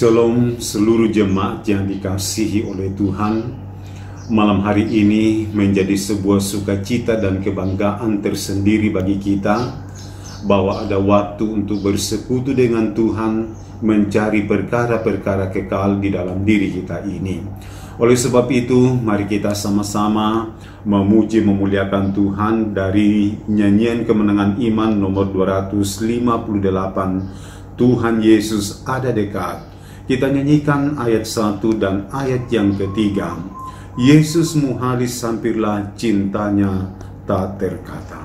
Shalom seluruh jemaat yang dikasihi oleh Tuhan. Malam hari ini menjadi sebuah sukacita dan kebanggaan tersendiri bagi kita bahwa ada waktu untuk bersekutu dengan Tuhan, mencari perkara-perkara kekal di dalam diri kita ini. Oleh sebab itu, mari kita sama-sama memuji memuliakan Tuhan dari nyanyian kemenangan iman nomor 258, Tuhan Yesus ada dekat. Kita nyanyikan ayat 1 dan ayat yang ketiga. Yesus muhalis hampirlah, cintanya tak terkata.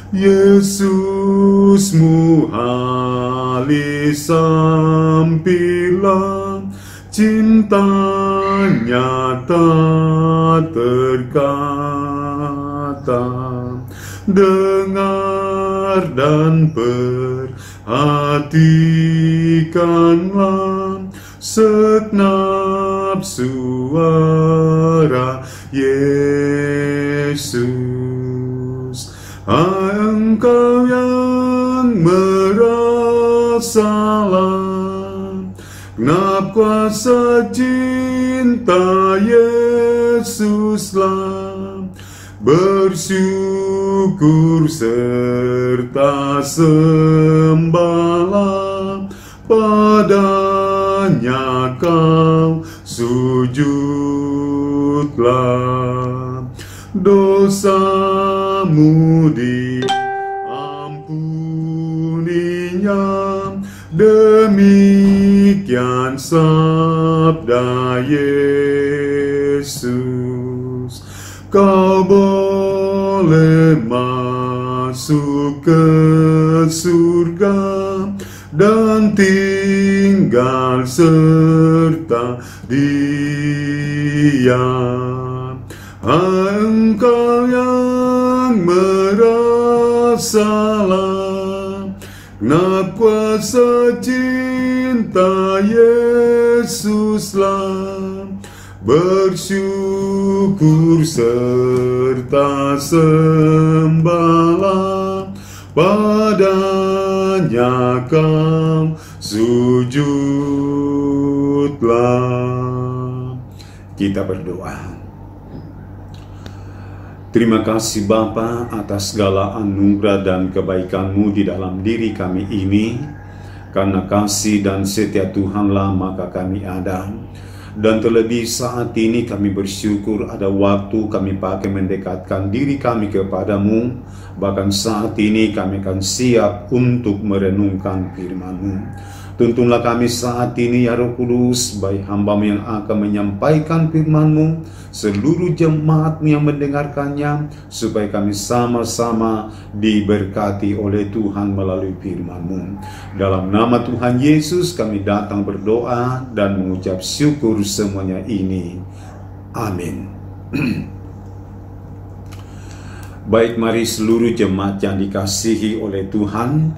Yesus muhalis hampirlah, cintanya tak terkata. Dengar dan perhatikanlah segenap suara Yesus. Hai engkau yang merasalah genap kuasa cinta Yesuslah, bersyukur serta sembahlah, padanya kau sujudlah. Dosamu diampuninya, demikian sabda Yesus. Kau boleh masuk ke surga dan tinggal serta Dia. Engkau yang merasalah genap kuasa cinta Yesuslah, bersyukur serta sembahlah, padanya kau sujudlah. Kita berdoa. Terima kasih Bapa atas segala anugerah dan kebaikan-Mu di dalam diri kami ini. Karena kasih dan setia Tuhanlah maka kami ada. Dan terlebih saat ini kami bersyukur ada waktu kami pakai mendekatkan diri kami kepadamu. Bahkan saat ini kami akan siap untuk merenungkan firman-Mu. Tuntunlah kami saat ini ya Roh Kudus, baik hamba-Mu yang akan menyampaikan firman-Mu, seluruh jemaat yang mendengarkannya, supaya kami sama-sama diberkati oleh Tuhan melalui firman-Mu. Dalam nama Tuhan Yesus kami datang berdoa dan mengucap syukur semuanya ini. Amin. Baik, mari seluruh jemaat yang dikasihi oleh Tuhan,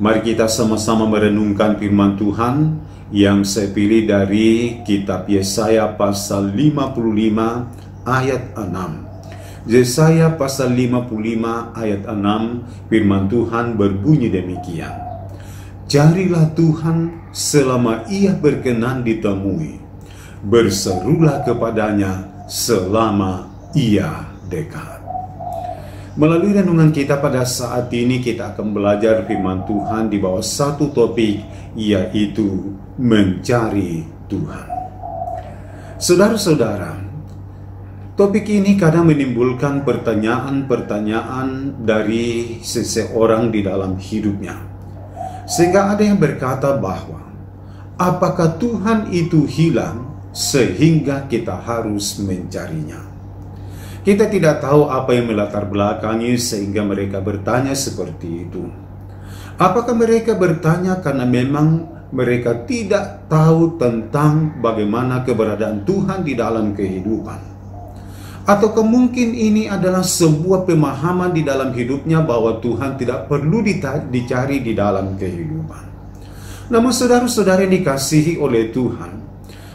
mari kita sama-sama merenungkan firman Tuhan yang saya pilih dari kitab Yesaya pasal 55 ayat 6. Yesaya pasal 55 ayat 6, firman Tuhan berbunyi demikian. Carilah Tuhan selama Ia berkenan ditemui, berserulah kepadanya selama Ia dekat. Melalui renungan kita pada saat ini kita akan belajar firman Tuhan di bawah satu topik, yaitu mencari Tuhan. Saudara-saudara, topik ini kadang menimbulkan pertanyaan-pertanyaan dari seseorang di dalam hidupnya. Sehingga ada yang berkata bahwa apakah Tuhan itu hilang sehingga kita harus mencarinya? Kita tidak tahu apa yang melatar belakangi sehingga mereka bertanya seperti itu. Apakah mereka bertanya karena memang mereka tidak tahu tentang bagaimana keberadaan Tuhan di dalam kehidupan? Ataukah mungkin ini adalah sebuah pemahaman di dalam hidupnya bahwa Tuhan tidak perlu dicari di dalam kehidupan? Namun saudara-saudara yang dikasihi oleh Tuhan,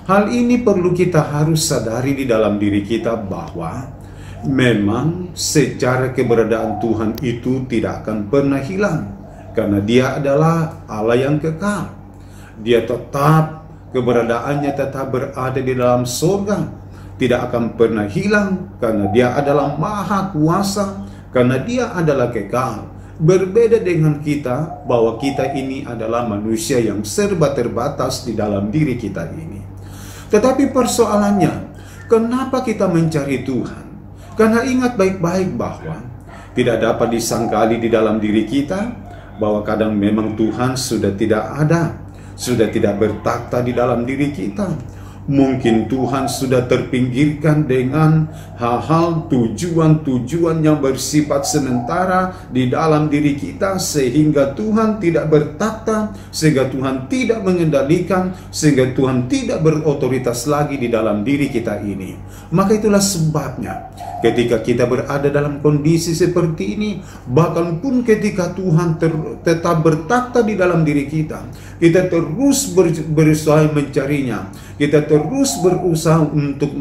hal ini perlu kita harus sadari di dalam diri kita bahwa memang secara keberadaan Tuhan itu tidak akan pernah hilang, karena Dia adalah Allah yang kekal. Dia tetap keberadaannya tetap berada di dalam surga, tidak akan pernah hilang, karena Dia adalah Maha Kuasa, karena Dia adalah kekal. Berbeda dengan kita, bahwa kita ini adalah manusia yang serba terbatas di dalam diri kita ini. Tetapi persoalannya, kenapa kita mencari Tuhan? Karena ingat baik-baik bahwa tidak dapat disangkali di dalam diri kita, bahwa kadang memang Tuhan sudah tidak ada, sudah tidak bertakhta di dalam diri kita. Mungkin Tuhan sudah terpinggirkan dengan hal-hal tujuan-tujuan yang bersifat sementara di dalam diri kita, sehingga Tuhan tidak bertakhta, sehingga Tuhan tidak mengendalikan, sehingga Tuhan tidak berotoritas lagi di dalam diri kita ini. Maka itulah sebabnya ketika kita berada dalam kondisi seperti ini, bahkan pun ketika Tuhan tetap bertakhta di dalam diri kita, kita terus berusaha mencarinya, kita terus berusaha untuk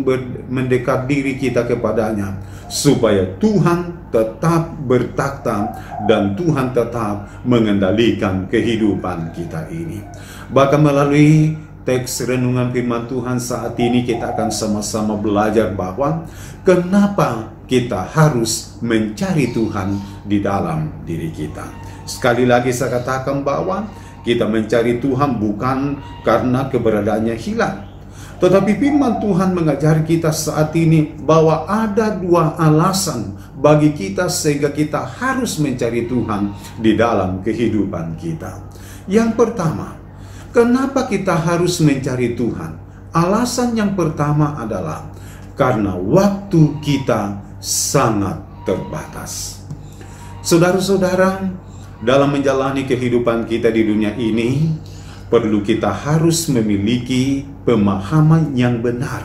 mendekat diri kita kepadanya, supaya Tuhan tetap bertakhta dan Tuhan tetap mengendalikan kehidupan kita ini. Bahkan melalui teks renungan firman Tuhan saat ini, kita akan sama-sama belajar bahwa kenapa kita harus mencari Tuhan di dalam diri kita. Sekali lagi saya katakan bahwa kita mencari Tuhan bukan karena keberadaannya hilang, tetapi firman Tuhan mengajar kita saat ini bahwa ada dua alasan bagi kita sehingga kita harus mencari Tuhan di dalam kehidupan kita. Yang pertama, kenapa kita harus mencari Tuhan? Alasan yang pertama adalah karena waktu kita sangat terbatas. Saudara-saudara, dalam menjalani kehidupan kita di dunia ini, perlu kita harus memiliki pemahaman yang benar,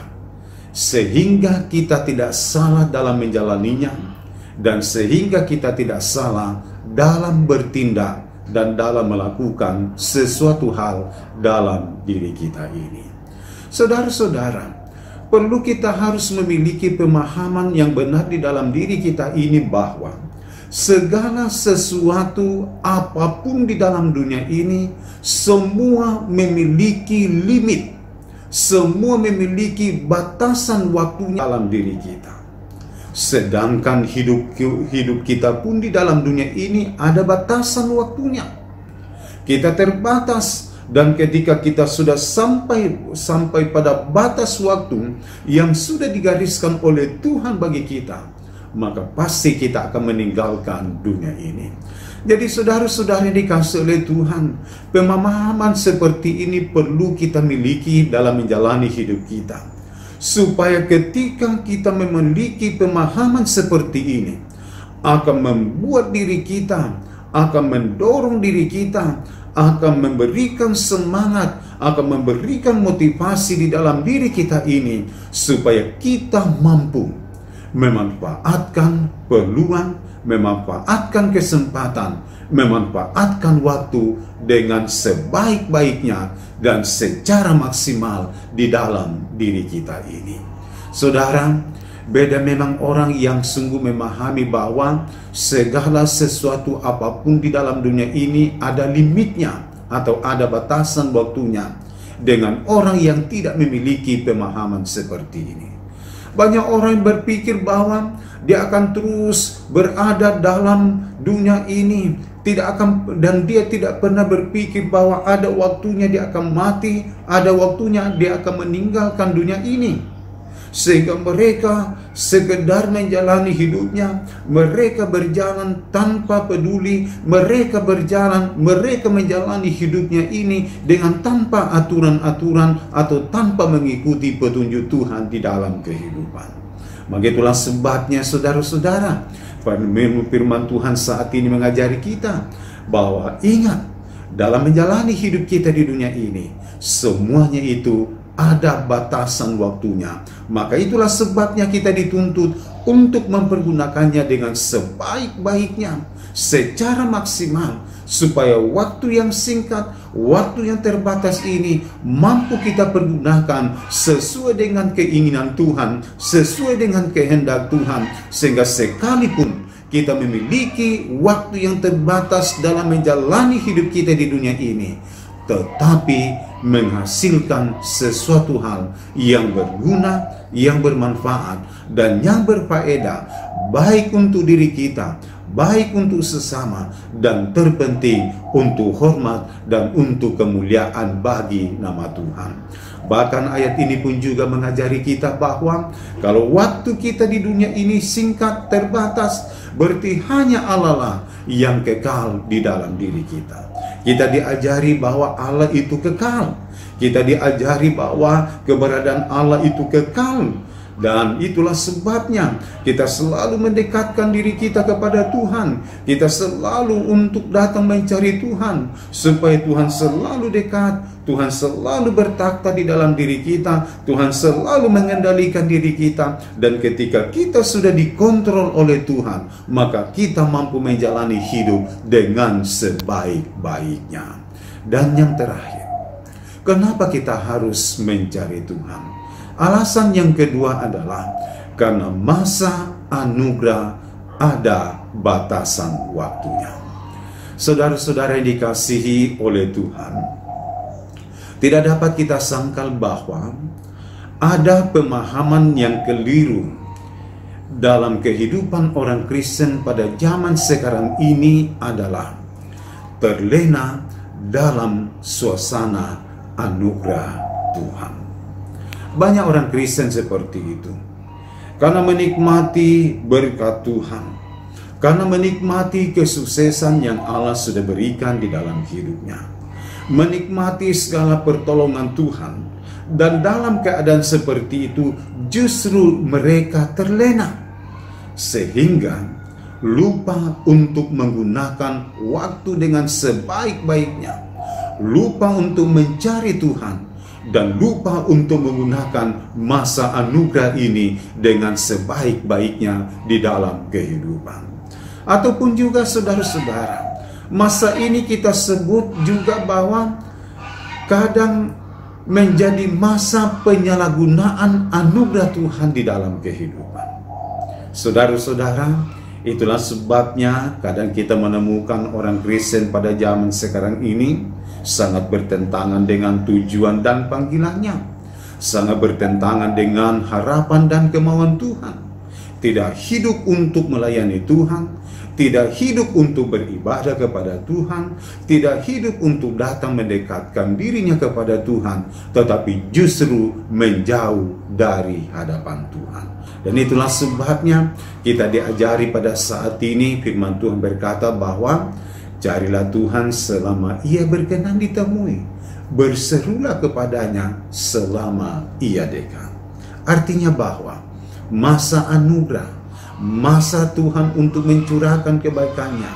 sehingga kita tidak salah dalam menjalaninya, dan sehingga kita tidak salah dalam bertindak dan dalam melakukan sesuatu hal dalam diri kita ini. Saudara-saudara, perlu kita harus memiliki pemahaman yang benar di dalam diri kita ini, bahwa segala sesuatu apapun di dalam dunia ini, semua memiliki limit, semua memiliki batasan waktunya dalam diri kita. Sedangkan hidup kita pun di dalam dunia ini ada batasan waktunya. Kita terbatas, dan ketika kita sudah sampai pada batas waktu yang sudah digariskan oleh Tuhan bagi kita, maka pasti kita akan meninggalkan dunia ini. Jadi saudara-saudara yang dikasihi oleh Tuhan, pemahaman seperti ini perlu kita miliki dalam menjalani hidup kita, supaya ketika kita memiliki pemahaman seperti ini, akan membuat diri kita, akan mendorong diri kita, akan memberikan semangat, akan memberikan motivasi di dalam diri kita ini, supaya kita mampu memanfaatkan peluang, memanfaatkan kesempatan, memanfaatkan waktu dengan sebaik-baiknya dan secara maksimal di dalam diri kita ini. Saudara, beda memang orang yang sungguh memahami bahwa segala sesuatu apapun di dalam dunia ini ada limitnya atau ada batasan waktunya, dengan orang yang tidak memiliki pemahaman seperti ini. Banyak orang yang berpikir bahwa dia akan terus berada dalam dunia ini, dan dia tidak pernah berpikir bahwa ada waktunya dia akan mati, ada waktunya dia akan meninggalkan dunia ini. Sehingga mereka sekedar menjalani hidupnya, mereka berjalan tanpa peduli, mereka menjalani hidupnya ini dengan tanpa aturan-aturan atau tanpa mengikuti petunjuk Tuhan di dalam kehidupan. Maka itulah sebabnya saudara-saudara, firman Tuhan saat ini mengajari kita bahwa ingat, dalam menjalani hidup kita di dunia ini, semuanya itu ada batasan waktunya. Maka itulah sebabnya kita dituntut untuk mempergunakannya dengan sebaik-baiknya, secara maksimal, supaya waktu yang singkat, waktu yang terbatas ini mampu kita pergunakan sesuai dengan keinginan Tuhan, sesuai dengan kehendak Tuhan, sehingga sekalipun kita memiliki waktu yang terbatas dalam menjalani hidup kita di dunia ini, tetapi menghasilkan sesuatu hal yang berguna, yang bermanfaat, dan yang berfaedah, baik untuk diri kita, baik untuk sesama, dan terpenting untuk hormat dan untuk kemuliaan bagi nama Tuhan. Bahkan ayat ini pun juga mengajari kita bahwa kalau waktu kita di dunia ini singkat, terbatas, berarti hanya Allah lah yang kekal di dalam diri kita. Kita diajari bahwa Allah itu kekal. Kita diajari bahwa keberadaan Allah itu kekal. Dan itulah sebabnya kita selalu mendekatkan diri kita kepada Tuhan. Kita selalu untuk datang mencari Tuhan, supaya Tuhan selalu dekat, Tuhan selalu bertakhta di dalam diri kita, Tuhan selalu mengendalikan diri kita. Dan ketika kita sudah dikontrol oleh Tuhan, maka kita mampu menjalani hidup dengan sebaik-baiknya. Dan yang terakhir, kenapa kita harus mencari Tuhan? Alasan yang kedua adalah karena masa anugerah ada batasan waktunya. Saudara-saudara yang dikasihi oleh Tuhan, tidak dapat kita sangkal bahwa ada pemahaman yang keliru dalam kehidupan orang Kristen pada zaman sekarang ini adalah terlena dalam suasana anugerah Tuhan. Banyak orang Kristen seperti itu, karena menikmati berkat Tuhan, karena menikmati kesuksesan yang Allah sudah berikan di dalam hidupnya, menikmati segala pertolongan Tuhan, dan dalam keadaan seperti itu justru mereka terlena, sehingga lupa untuk menggunakan waktu dengan sebaik-baiknya, lupa untuk mencari Tuhan, dan lupa untuk menggunakan masa anugerah ini dengan sebaik-baiknya di dalam kehidupan. Ataupun juga saudara-saudara, masa ini kita sebut juga bahwa kadang menjadi masa penyalahgunaan anugerah Tuhan di dalam kehidupan. Saudara-saudara, itulah sebabnya kadang kita menemukan orang Kristen pada zaman sekarang ini sangat bertentangan dengan tujuan dan panggilannya, sangat bertentangan dengan harapan dan kemauan Tuhan. Tidak hidup untuk melayani Tuhan, tidak hidup untuk beribadah kepada Tuhan, tidak hidup untuk datang mendekatkan dirinya kepada Tuhan, tetapi justru menjauh dari hadapan Tuhan. Dan itulah sebabnya kita diajari pada saat ini, firman Tuhan berkata bahwa carilah Tuhan selama Ia berkenan ditemui, berserulah kepadanya selama Ia dekat. Artinya bahwa masa anugerah, masa Tuhan untuk mencurahkan kebaikannya,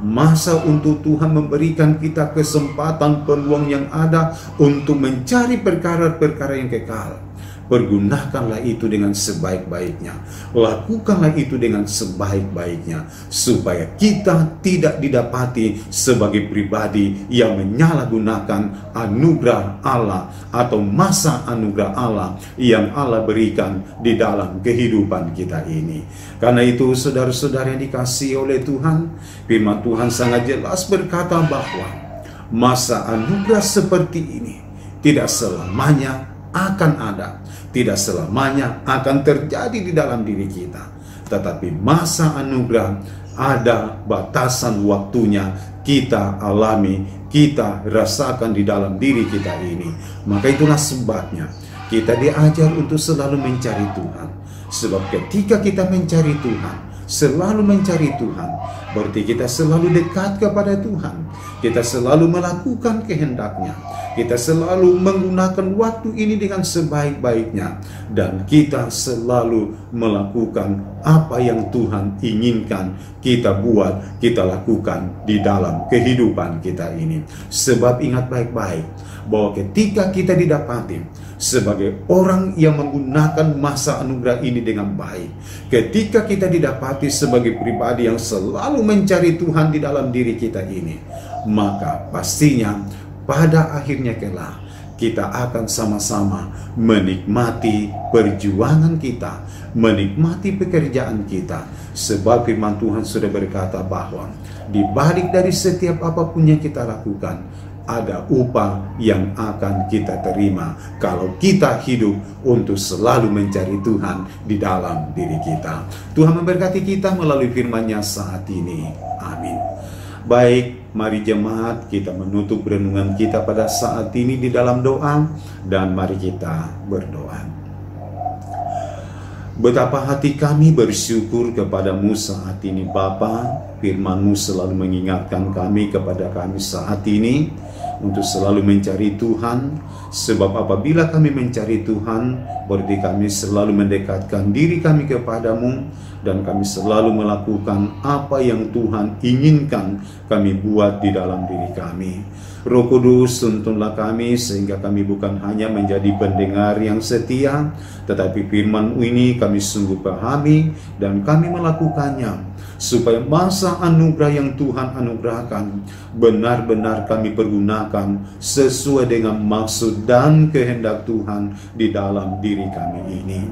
masa untuk Tuhan memberikan kita kesempatan, peluang yang ada untuk mencari perkara-perkara yang kekal. Pergunakanlah itu dengan sebaik-baiknya, lakukanlah itu dengan sebaik-baiknya, supaya kita tidak didapati sebagai pribadi yang menyalahgunakan anugerah Allah atau masa anugerah Allah yang Allah berikan di dalam kehidupan kita ini. Karena itu saudara-saudara yang dikasihi oleh Tuhan, firman Tuhan sangat jelas berkata bahwa masa anugerah seperti ini tidak selamanya akan ada, tidak selamanya akan terjadi di dalam diri kita. Tetapi masa anugerah ada batasan waktunya, kita alami, kita rasakan di dalam diri kita ini. Maka itulah sebabnya kita diajar untuk selalu mencari Tuhan. Sebab ketika kita mencari Tuhan, selalu mencari Tuhan, berarti kita selalu dekat kepada Tuhan. Kita selalu melakukan kehendak-Nya. Kita selalu menggunakan waktu ini dengan sebaik-baiknya. Dan kita selalu melakukan apa yang Tuhan inginkan kita buat, kita lakukan di dalam kehidupan kita ini. Sebab ingat baik-baik bahwa ketika kita didapati sebagai orang yang menggunakan masa anugerah ini dengan baik, ketika kita didapati sebagai pribadi yang selalu mencari Tuhan di dalam diri kita ini, maka pastinya pada akhirnya kelak kita akan sama-sama menikmati perjuangan kita, menikmati pekerjaan kita. Sebab firman Tuhan sudah berkata bahwa di balik dari setiap apapun yang kita lakukan, ada upah yang akan kita terima kalau kita hidup untuk selalu mencari Tuhan di dalam diri kita. Tuhan memberkati kita melalui firman-Nya saat ini. Amin. Baik, mari jemaat kita menutup renungan kita pada saat ini di dalam doa, dan mari kita berdoa. Betapa hati kami bersyukur kepadamu saat ini Bapa. Firman-Mu selalu mengingatkan kami kepada kami saat ini untuk selalu mencari Tuhan. Sebab apabila kami mencari Tuhan, berarti kami selalu mendekatkan diri kami kepadamu, dan kami selalu melakukan apa yang Tuhan inginkan kami buat di dalam diri kami. Roh Kudus, tuntunlah kami sehingga kami bukan hanya menjadi pendengar yang setia, tetapi firman ini kami sungguh pahami dan kami melakukannya, supaya masa anugerah yang Tuhan anugerahkan benar-benar kami pergunakan sesuai dengan maksud dan kehendak Tuhan di dalam diri kami ini.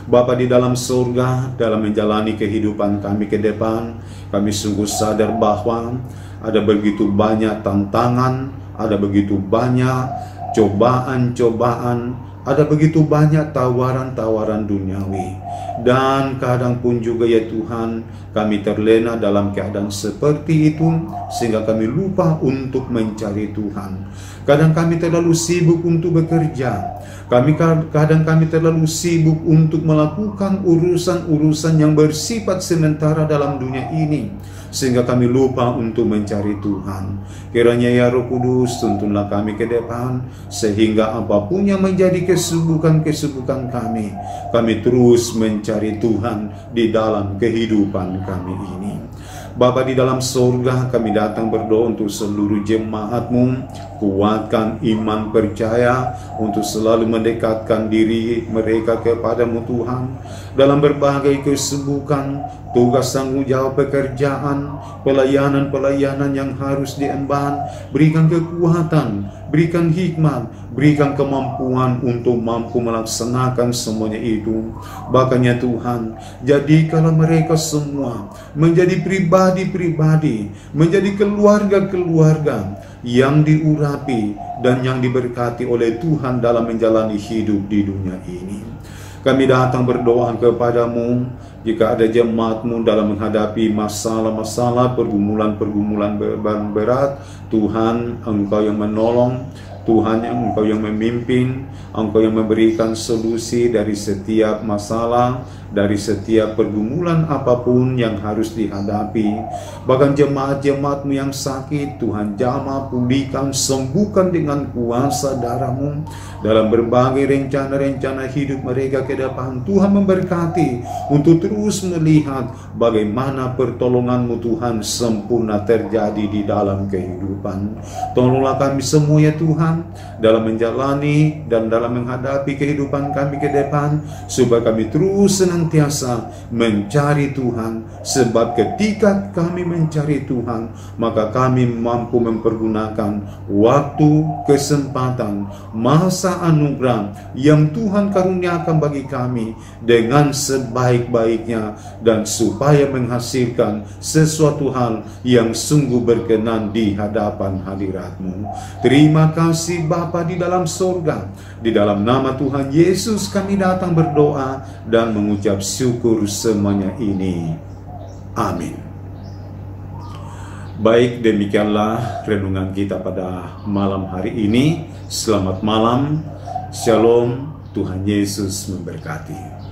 Bapa di dalam surga, dalam menjalani kehidupan kami ke depan, kami sungguh sadar bahwa ada begitu banyak tantangan, ada begitu banyak cobaan-cobaan, ada begitu banyak tawaran-tawaran duniawi. Dan kadang pun juga ya Tuhan, kami terlena dalam keadaan seperti itu, sehingga kami lupa untuk mencari Tuhan. Kadang kami terlalu sibuk untuk bekerja. Kadang kami terlalu sibuk untuk melakukan urusan-urusan yang bersifat sementara dalam dunia ini, sehingga kami lupa untuk mencari Tuhan. Kiranya ya Roh Kudus, tuntunlah kami ke depan, sehingga apapun yang menjadi kesibukan kami terus mencari Tuhan di dalam kehidupan kami ini. Bapa di dalam surga, kami datang berdoa untuk seluruh jemaat-Mu. Kuatkan iman percaya untuk selalu mendekatkan diri mereka kepada-Mu Tuhan, dalam berbagai kesibukan, tugas tanggung jawab pekerjaan, pelayanan-pelayanan yang harus diemban. Berikan kekuatan, berikan hikmat, berikan kemampuan untuk mampu melaksanakan semuanya itu. Bahkan ya Tuhan, jadikanlah mereka semua menjadi pribadi-pribadi, menjadi keluarga-keluarga yang diurapi dan yang diberkati oleh Tuhan dalam menjalani hidup di dunia ini. Kami datang berdoa kepadamu, jika ada jemaat-Mu dalam menghadapi masalah-masalah, pergumulan-pergumulan berat, Tuhan, Engkau yang menolong, Tuhan Engkau yang memimpin, Engkau yang memberikan solusi dari setiap masalah, dari setiap pergumulan apapun yang harus dihadapi. Bahkan jemaat-jemaat-Mu yang sakit, Tuhan jamah, pulihkan, sembuhkan dengan kuasa darah-Mu. Dalam berbagai rencana-rencana hidup mereka ke depan, Tuhan memberkati untuk terus melihat bagaimana pertolongan-Mu Tuhan sempurna terjadi di dalam kehidupan. Tolonglah kami semua ya Tuhan, dalam menjalani dan dalam menghadapi kehidupan kami ke depan, supaya kami terus senantiasa mencari Tuhan. Sebab ketika kami mencari Tuhan, maka kami mampu mempergunakan waktu, kesempatan, masa anugerah yang Tuhan karuniakan bagi kami dengan sebaik-baiknya, dan supaya menghasilkan sesuatu hal yang sungguh berkenan di hadapan hadirat-Mu. Terima kasih Bapa di dalam surga. Di dalam nama Tuhan Yesus kami datang berdoa dan mengucap syukur semuanya ini. Amin. Baik, demikianlah renungan kita pada malam hari ini. Selamat malam, Shalom, Tuhan Yesus memberkati.